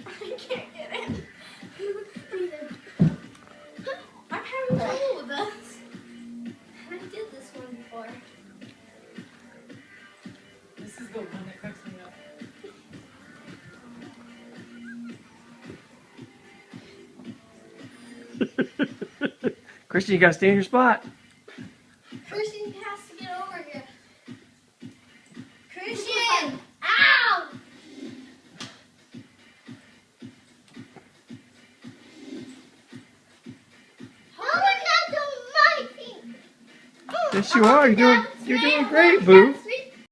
I can't get in. I'm having trouble with this. I did this one before. This is the one that cracks me up. Christian, you gotta stay in your spot. Christian has to get over here. Christian! Ow! Oh my God, don't my feet. Yes, you are. You're doing great, Boo.